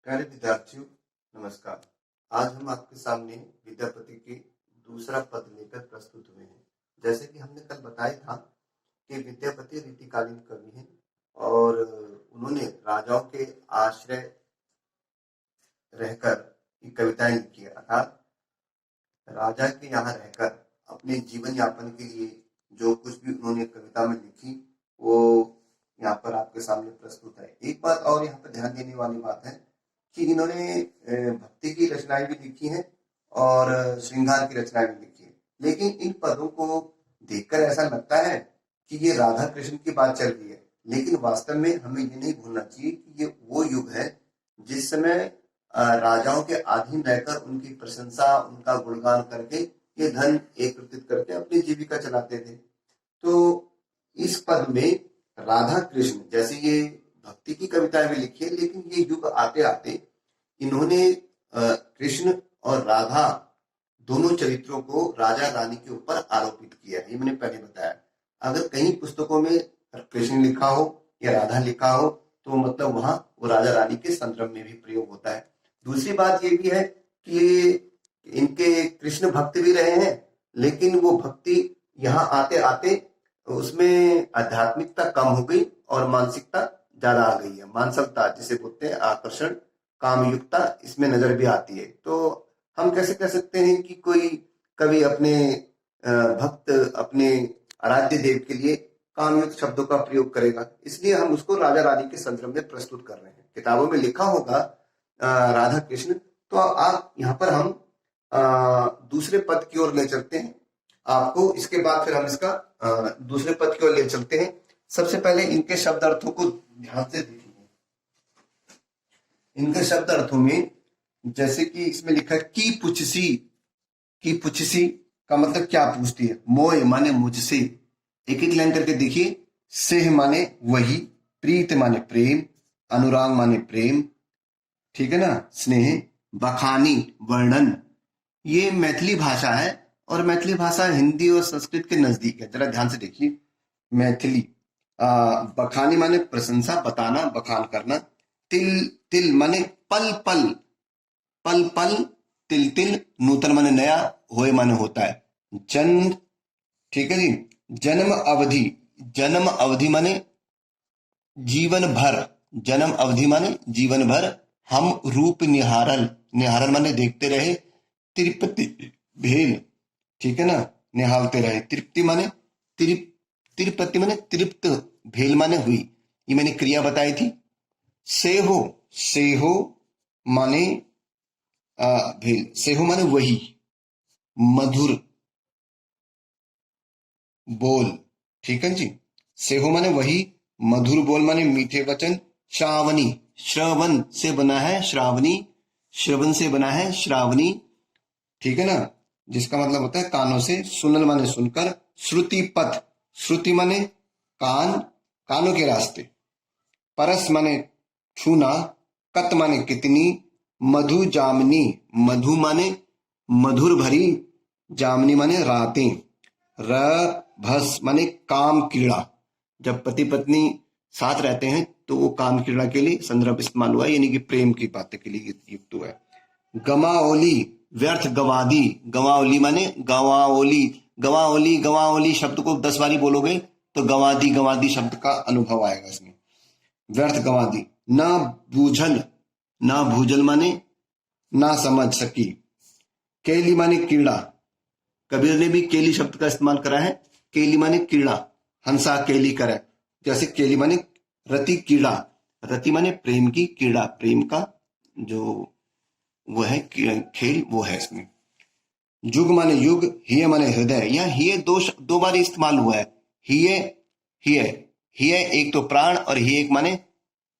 प्यारे विद्यार्थियों, नमस्कार। आज हम आपके सामने विद्यापति के दूसरा पद लेकर प्रस्तुत हुए हैं। जैसे कि हमने कल बताया था कि विद्यापति रीतिकालीन कवि हैं और उन्होंने राजाओं के आश्रय रहकर ये कविताएं लिखी है। अर्थात राजा के यहाँ रहकर अपने जीवन यापन के लिए जो कुछ भी उन्होंने कविता में लिखी वो यहाँ पर आपके सामने प्रस्तुत है। एक बात और यहाँ पर ध्यान देने वाली बात है कि इन्होंने भक्ति की रचनाएं भी लिखी हैं और श्रृंगार की रचनाएं भी लिखी है, लेकिन इन पदों को देखकर ऐसा लगता है कि ये राधा कृष्ण की बात चल रही है, लेकिन वास्तव में हमें ये नहीं भूलना चाहिए कि ये वो युग है जिस समय राजाओं के अधीन रहकर उनकी प्रशंसा, उनका गुणगान करके ये धन एकत्रित करके अपनी जीविका चलाते थे। तो इस पद में राधा कृष्ण जैसे ये भक्ति की कविताएं भी लिखी है, लेकिन ये युग आते आते इन्होंने कृष्ण और राधा दोनों चरित्रों को राजा रानी के ऊपर आरोपित किया है। ये मैंने पहले बताया। अगर कहीं पुस्तकों में कृष्ण लिखा हो या राधा लिखा हो तो मतलब वहां वो राजा रानी के संदर्भ में भी प्रयोग होता है। दूसरी बात ये भी है कि इनके कृष्ण भक्त भी रहे हैं, लेकिन वो भक्ति यहाँ आते आते उसमें आध्यात्मिकता कम हो गई और मानसिकता ज्यादा आ गई है। मानसलता जिसे बोलते हैं, आकर्षण, कामयुक्ता इसमें नजर भी आती है। तो हम कैसे कह सकते हैं कि कोई कवि अपने भक्त, अपने आराध्य देव के लिए कामयुक्त शब्दों का प्रयोग करेगा? इसलिए हम उसको राजा रानी के संदर्भ में प्रस्तुत कर रहे हैं। किताबों में लिखा होगा राधा कृष्ण, तो आप यहाँ पर हम दूसरे पद की ओर ले चलते हैं आपको। इसके बाद फिर हम इसका दूसरे पद की ओर ले चलते हैं। सबसे पहले इनके शब्द अर्थों को ध्यान से देखिए। इनके शब्द अर्थों में जैसे कि इसमें लिखा है की पुछसी। की पुछसी का मतलब क्या पूछती है? मोय माने मुझसे। एक एक लाइन करके देखिए। सेह माने वही, प्रीत माने प्रेम, अनुराग माने प्रेम, ठीक है ना, स्नेह, बखानी वर्णन। ये मैथिली भाषा है और मैथिली भाषा हिंदी और संस्कृत के नजदीक है। जरा ध्यान से देखिए। मैथिली बखानी माने प्रशंसा, बताना, बखान करना। तिल तिल माने पल पल, पल पल, तिल तिल, नूतन माने नया, होए माने होता है। जन्म, ठीक है जी। जन्म अवधि, जन्म अवधि माने जीवन भर, जन्म अवधि माने जीवन भर। हम रूप निहारल, निहारल माने देखते रहे। तृप्ति भेल, ठीक है ना, निहालते रहे। तृप्ति माने तिरुपति माने तृप्त, भेल माने हुई। ये मैंने क्रिया बताई थी। सेहो, सेहो माने भेल, सेहो माने वही। मधुर बोल, ठीक है जी। सेहो माने वही, मधुर बोल माने मीठे वचन। श्रावणी, श्रवण से बना है श्रावणी, श्रवण से बना है श्रावणी, ठीक है ना, जिसका मतलब होता है कानों से। सुनल माने सुनकर। श्रुति पथ, श्रुति माने कान, कानों के रास्ते। परस माने छूना। कत माने कितनी। मधु जामनी, मधु माने मधुर भरी, जामनी माने रातें। रभस माने काम क्रीड़ा, जब पति पत्नी साथ रहते हैं तो वो काम क्रीड़ा के लिए संदर्भ इस्तेमाल हुआ है, यानी कि प्रेम की बातें के लिए युक्त हुआ है। गमाओली, व्यर्थ गवादी, गवाओली माने गवाओली, गवाओली, गवाओली शब्द को 10 बारी बोलोगे तो गवादी, गवादी शब्द का अनुभव आएगा इसमें। व्यर्थ गवादी। ना बूझल, ना भूजल माने ना समझ सकी। केली माने कीड़ा, कबीर ने भी केली शब्द का इस्तेमाल करा है। केली माने कीड़ा, हंसा केली करे। जैसे केली माने रति, कीड़ा, रति माने प्रेम की, कीड़ा प्रेम का जो वो है खेल, वो है इसमें। युग माने युग, हिय माने हृदय। यह हिय दो बार इस्तेमाल हुआ है। हिय, हिय, हिय एक तो प्राण और हिय एक माने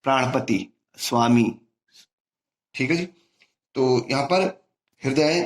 प्राणपति, स्वामी, ठीक है जी। तो यहां पर हृदय।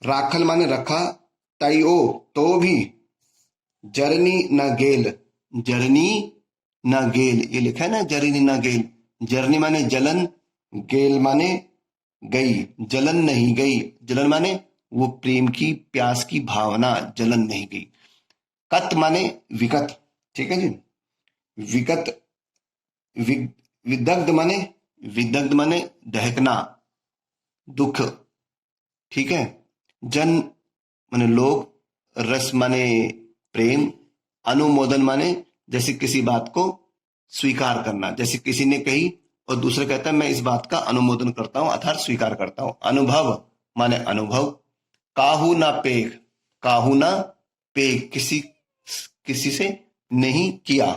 राखल माने रखा। तयो तो भी। जरनी न गेल, जरनी न गेल, ये लिखा है ना, जरनी न गेल। जरनी माने जलन, गेल माने गई, जलन नहीं गई। जलन माने वो प्रेम की, प्यास की भावना, जलन नहीं गई। कत माने विगत, ठीक है जी। विगत, विदग्ध माने विदग्ध माने दहकना, दुख, ठीक है। जन माने लोग, रस माने प्रेम, अनुमोदन माने जैसे किसी बात को स्वीकार करना, जैसे किसी ने कही और दूसरा कहता है मैं इस बात का अनुमोदन करता हूं अर्थात स्वीकार करता हूं। अनुभव माने अनुभव। काहू ना पेख, काहू ना पेख, किसी किसी से नहीं किया,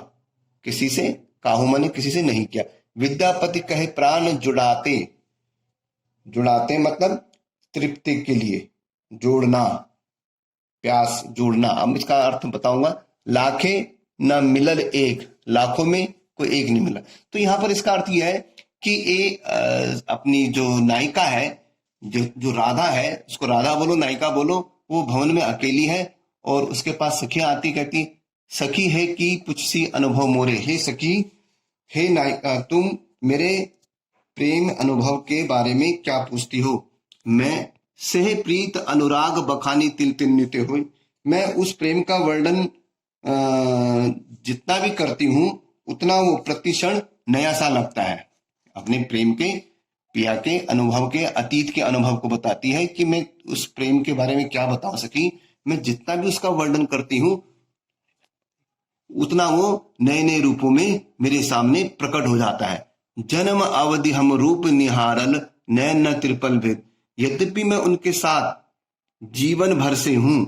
किसी से, काहू माने किसी से नहीं किया। विद्यापति कहे प्राण जुड़ाते, जुड़ाते मतलब तृप्ति के लिए, जोड़ना, प्यास जोड़ना। अब इसका अर्थ बताऊंगा। लाखे न मिलल एक, लाखों में कोई एक नहीं मिला। तो यहां पर इसका अर्थ यह है कि ये अपनी जो नायिका है, जो राधा है, उसको राधा बोलो नायिका बोलो, वो भवन में अकेली है और उसके पास सखियां आती, कहती सखी है कि पुछसी अनुभव मोरे, हे सखी, हे नायिका, तुम मेरे प्रेम अनुभव के बारे में क्या पूछती हो। मैं सेह प्रीत अनुराग बखानी तिल तिल नित्य हुई, मैं उस प्रेम का वर्णन जितना भी करती हूं उतना वो प्रतिक्षण नया सा लगता है। अपने प्रेम के, पिया के अनुभव के, अतीत के अनुभव को बताती है कि मैं उस प्रेम के बारे में क्या बता सकी। मैं जितना भी उसका वर्णन करती हूं उतना वो नए नए रूपों में मेरे सामने प्रकट हो जाता है। जन्म अवधि हम रूप निहारल, नैन न त्रिपल भेद, यद्यपि मैं उनके साथ जीवन भर से हूं,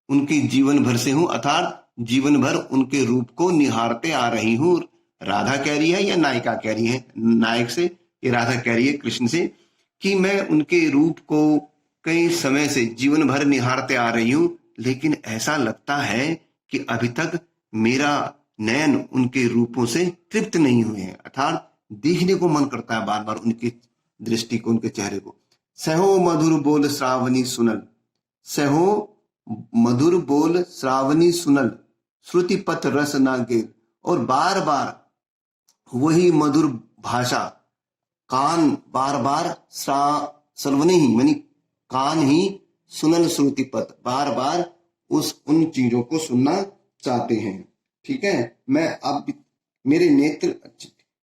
उनके जीवन भर से हूं अर्थात जीवन भर उनके रूप को निहारते आ रही हूं। राधा कह रही है या नायिका कह रही है, नायक से, ये राधा कह रही है कृष्ण से कि मैं उनके रूप को कई समय से जीवन भर निहारते आ रही हूं, लेकिन ऐसा लगता है कि अभी तक मेरा नयन उनके रूपों से तृप्त नहीं हुए हैं, अर्थात देखने को मन करता है बार बार उनकी दृष्टि को, उनके चेहरे को। सहो मधुर बोल श्रावणी सुनल, सहो मधुर बोल श्रावणी सुनल, श्रुति पथ रस ना गेल, और बार बार वही मधुर भाषा, कान बार बार श्रवणी ही मानी कान ही, सुनल श्रुति पथ, बार बार उन चीजों को सुनना चाहते हैं। ठीक है, मैं अब मेरे नेत्र,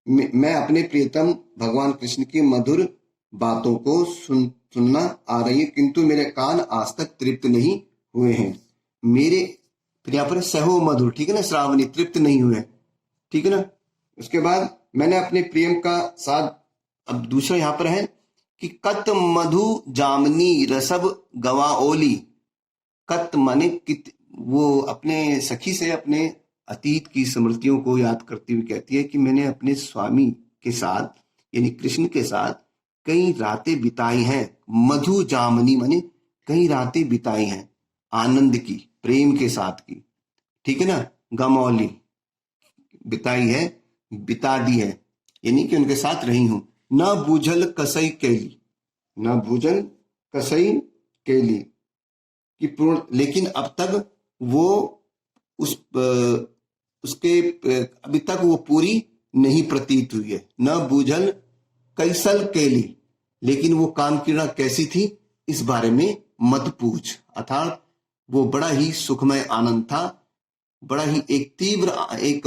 मैं अपने प्रियतम भगवान कृष्ण की मधुर बातों को सुनना आ रही है, किंतु मेरे कान आज तक तृप्त नहीं हुए हैं। मेरे यहाँ पर सहो मधुर, ठीक है ना, श्रावणी, तृप्त नहीं हुए, ठीक है ना। उसके बाद मैंने अपने प्रेम का साथ, अब दूसरा यहाँ पर है कि कत मधु जामनी रसब गवा ओली, कत माने वो अपने सखी से अपने अतीत की स्मृतियों को याद करती हुई कहती है कि मैंने अपने स्वामी के साथ यानी कृष्ण के साथ कई रातें बिताई हैं। मधु जामनी माने कई रातें बिताई हैं, आनंद की, प्रेम के साथ की, ठीक है ना। गमौली बिताई है, बिता दी है, यानी कि उनके साथ रही हूं। न बूझल कसई केली, न बूझल कसई केली कि पूर्ण, लेकिन अब तक वो उसके अभी तक वो पूरी नहीं प्रतीत हुई है। न बूझल कैसल केली, लेकिन वो काम क्रीड़ा कैसी थी इस बारे में मत पूछ, अर्थात वो बड़ा ही सुखमय आनंद था, बड़ा ही एक तीव्र, एक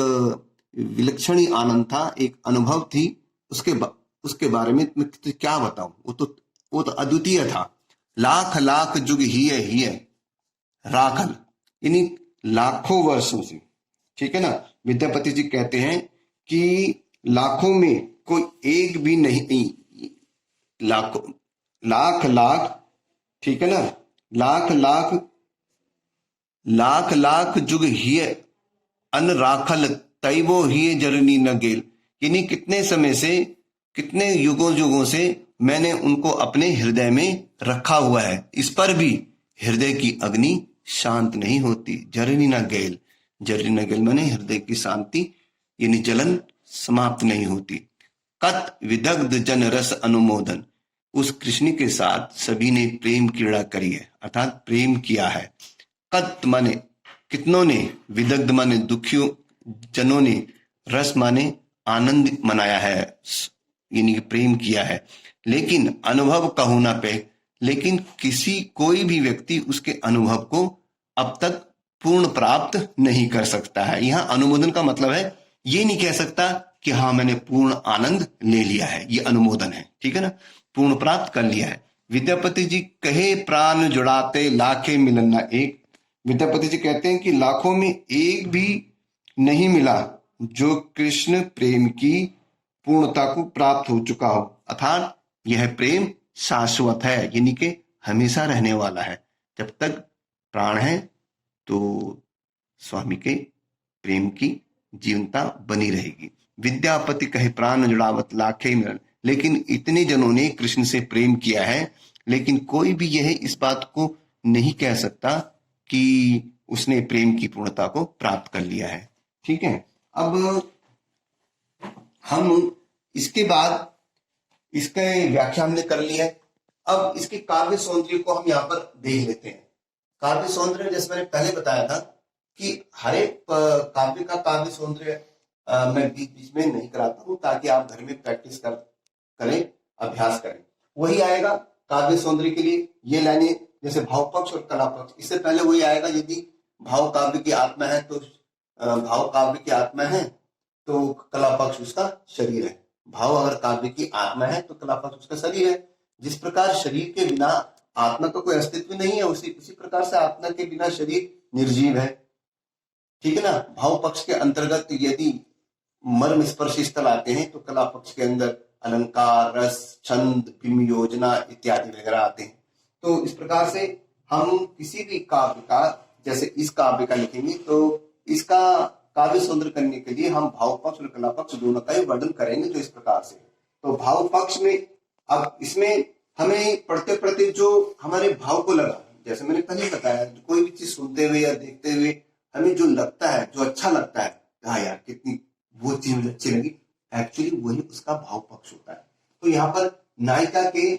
विलक्षण ही आनंद था, एक अनुभव थी। उसके बारे में मैं क्या बताऊं, वो तो अद्वितीय था। लाख लाख जुग ही है राखल, यानी लाखों वर्षों से, ठीक है ना। विद्यापति जी कहते हैं कि लाखों में कोई एक भी नहीं, लाखों, लाख लाख, ठीक है ना, लाख लाख, लाख लाख जुग ही अन राखल, तैवो ही जरनी न गेल, यानी कितने समय से, कितने युगों युगों से मैंने उनको अपने हृदय में रखा हुआ है, इस पर भी हृदय की अग्नि शांत नहीं होती। जरनी न गेल, जरनी न गेल माने हृदय की शांति यानी जलन समाप्त नहीं होती। कत विदग्ध जन रस अनुमोदन, उस कृष्ण के साथ सभी ने प्रेम क्रीड़ा करी है, अर्थात प्रेम किया है। कत माने कितनों ने, विदग्ध माने दुखियों जनों ने, रस माने आनंद मनाया है, यानी कि प्रेम किया है। लेकिन अनुभव कहूं ना पे, लेकिन कोई भी व्यक्ति उसके अनुभव को अब तक पूर्ण प्राप्त नहीं कर सकता है। यहां अनुमोदन का मतलब है ये नहीं कह सकता कि हाँ मैंने पूर्ण आनंद ले लिया है, ये अनुमोदन है, ठीक है ना, पूर्ण प्राप्त कर लिया है। विद्यापति जी कहे प्राण जुड़ाते लाखे मिलन ना एक। विद्यापति जी कहते हैं कि लाखों में एक भी नहीं मिला जो कृष्ण प्रेम की पूर्णता को प्राप्त हो चुका हो, अर्थात यह प्रेम शाश्वत है, यानी कि हमेशा रहने वाला है। जब तक प्राण है तो स्वामी के प्रेम की जीवनता बनी रहेगी। विद्यापति कहे प्राण जुड़ावत लाखे मिलन, लेकिन इतने जनों ने कृष्ण से प्रेम किया है, लेकिन कोई भी यह इस बात को नहीं कह सकता कि उसने प्रेम की पूर्णता को प्राप्त कर लिया है, ठीक है। अब हम इसके बाद इसका व्याख्या हमने कर लिया है। अब इसके काव्य सौंदर्य को हम यहाँ पर देख लेते हैं। काव्य सौंदर्य जैसे मैंने पहले बताया था कि हर एक काव्य का काव्य सौंदर्य मैं बीच बीच में नहीं कराता हूँ, ताकि आप घर में प्रैक्टिस करें, अभ्यास करें, वही आएगा काव्य सौंदर्य के लिए। ये लाइनें जैसे भाव पक्ष और कला पक्ष, इससे पहले वही आएगा। यदि भाव काव्य की आत्मा है तो भाव काव्य की आत्मा है तो कला पक्ष उसका शरीर है। भाव अगर काव्य की आत्मा है तो कला पक्ष उसका शरीर है। जिस प्रकार शरीर के बिना आत्मा का कोई अस्तित्व नहीं है, उसी प्रकार से आत्मा के बिना शरीर निर्जीव है, ठीक है ना। भाव पक्ष के अंतर्गत यदि मर्म स्पर्शी स्थल आते हैं तो कला पक्ष के अंदर अलंकार, रस, छंद, बिंब योजना इत्यादि वगैरह आते हैं। तो इस प्रकार से हम किसी भी काव्य का, जैसे इस काव्य का लिखेंगे तो इसका काव्य सौंदर्य करने के लिए हम भाव पक्ष और कला पक्ष दोनों का ही वर्णन करेंगे। तो इस प्रकार से तो भाव पक्ष में, अब इसमें हमें पढ़ते पढ़ते जो हमारे भाव को लगा, जैसे मैंने पहले बताया, कोई भी चीज सुनते हुए या देखते हुए हमें जो लगता है, जो अच्छा लगता है, हाँ यार कितनी वो चीज मुझे अच्छी लगी, एक्चुअली वही उसका भाव पक्ष होता है। तो यहाँ पर नायिका के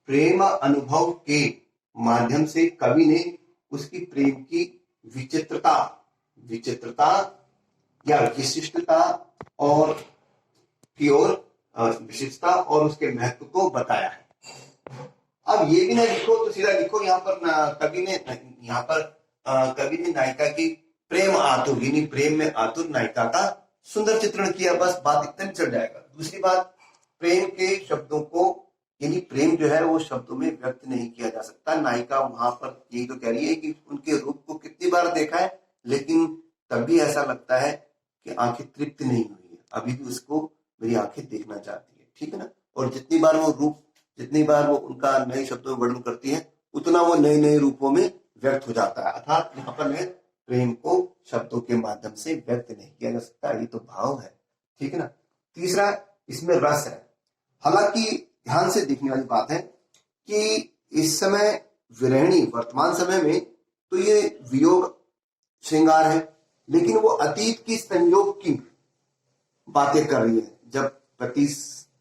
प्रेम अनुभव के माध्यम से कवि ने उसकी प्रेम की विचित्रता या विशिष्टता और की ओर विशिष्टता और उसके महत्व को बताया है। अब ये भी ना लिखो तो सीधा लिखो, यहाँ पर कवि ने नायिका की प्रेम आतुर, यानी प्रेम में आतुर नायिका का सुंदर चित्रण किया, बस बात इतने में चल जाएगा। दूसरी बात, प्रेम के शब्दों को, यानी प्रेम जो है वो शब्दों में व्यक्त नहीं किया जा सकता। नायिका वहां पर यही तो कह रही है कि उनके रूप को कितनी बार देखा है, लेकिन तब भी ऐसा लगता है कि आंखें तृप्त नहीं हुई है, अभी भी उसको मेरी आंखें देखना चाहती है, ठीक है ना। और जितनी बार वो उनका नए शब्दों में वर्णन करती है, उतना वो नए नए रूपों में व्यक्त हो जाता है। अर्थात यहाँ पर प्रेम को शब्दों के माध्यम से व्यक्त नहीं किया जा सकता, ये तो भाव है, ठीक है ना। तीसरा, इसमें रस है। हालांकि ध्यान से देखने वाली बात है कि इस समय विरहिणी, वर्तमान समय में तो ये वियोग श्रृंगार है, लेकिन वो अतीत की संयोग की बातें कर रही है। जब पति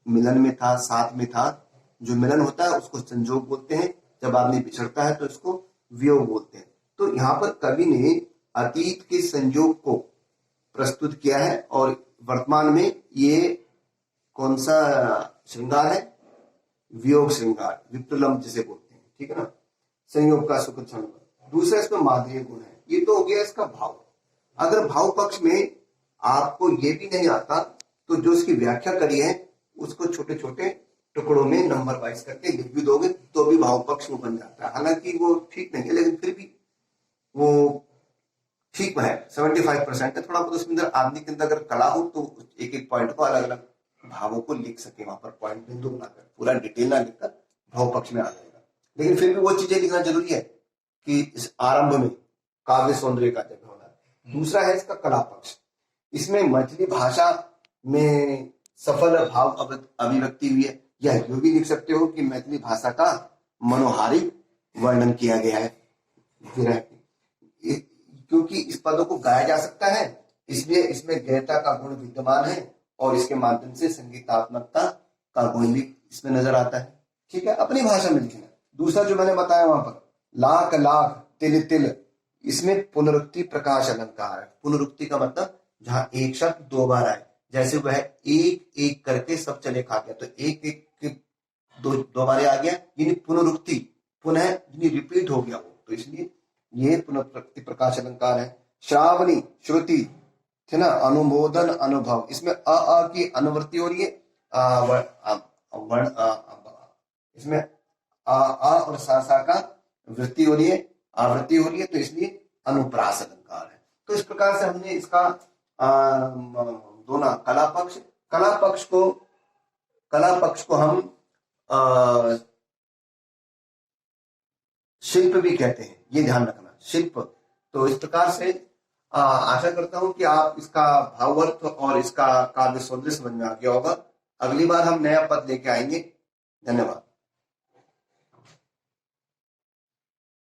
मिलन में था, साथ में था, जो मिलन होता है उसको संयोग बोलते हैं, जब आदमी बिछड़ता है तो इसको वियोग बोलते हैं। तो यहाँ पर कवि ने अतीत के संयोग को प्रस्तुत किया है और वर्तमान में ये कौन सा श्रृंगार है? वियोग श्रृंगार, विप्रलंब जिसे बोलते हैं, ठीक है ना, संयोग का सुख क्षण। दूसरा इसमें माधुर्य गुण है। ये तो हो गया इसका भाव। अगर भाव पक्ष में आपको ये भी नहीं आता तो जो इसकी व्याख्या करी है उसको छोटे छोटे टुकड़ों में नंबर वाइज करके लिख भी दोगे तो भी भाव पक्ष में बन जाता है। हालांकि वो ठीक नहीं है, लेकिन फिर भी वो ठीक है, 75% है। थोड़ा बहुत उसमें अंदर आदमी के अंदर अगर कला हो तो एक एक पॉइंट को अलग अलग भावों को लिख सके, वहां पर पॉइंट बिंदु बनाकर, पूरा डिटेल ना लिखकर भाव पक्ष में आ जाएगा। लेकिन फिर भी वो चीजें लिखना जरूरी है कि इस आरंभ में काव्य सौंदर्य का जगह होना है। दूसरा है इसका कला पक्ष। इसमें मैथिली भाषा में सफल भाव अभिव्यक्ति हुई है, या यूं भी लिख सकते हो कि मैथिली भाषा का मनोहारिक वर्णन किया गया है विरह, क्योंकि इस पदों को गाया जा सकता है, इसलिए इसमें गहनता का गुण विद्यमान है और इसके माध्यम से संगीतात्मकता का गुण भी इसमें नजर आता है, ठीक है। अपनी भाषा में लिखना। दूसरा जो मैंने बताया वहां पर लाख लाख तिल तिल, इसमें पुनरुक्ति प्रकाश अलंकार है। पुनरुक्ति का मतलब जहां एक शब्द दो बार आए, जैसे वह एक एक करके सब चले खा गया, तो एक एक दो बार आ गया, यानी पुनरुक्ति, पुनः यानी रिपीट हो गया वो, तो इसलिए ये पुनरुक्ति प्रकाश अलंकार है। श्रावणी, श्रुति, है ना, अनुमोदन अनुभव, इसमें अ की अनुवृत्ति हो रही है, इसमें आ और सा का वृत्ति हो रही है, आवृत्ति हो रही है, तो इसलिए अनुप्रास अलंकार है। तो इस प्रकार से हमने इसका दोनों कला पक्ष को हम शिल्प भी कहते हैं, ये ध्यान रखना, शिल्प। तो इस प्रकार से आशा करता हूं कि आप इसका भावार्थ और इसका काव्य सौंदर्य समझ में आ गया होगा। अगली बार हम नया पद लेके आएंगे। धन्यवाद।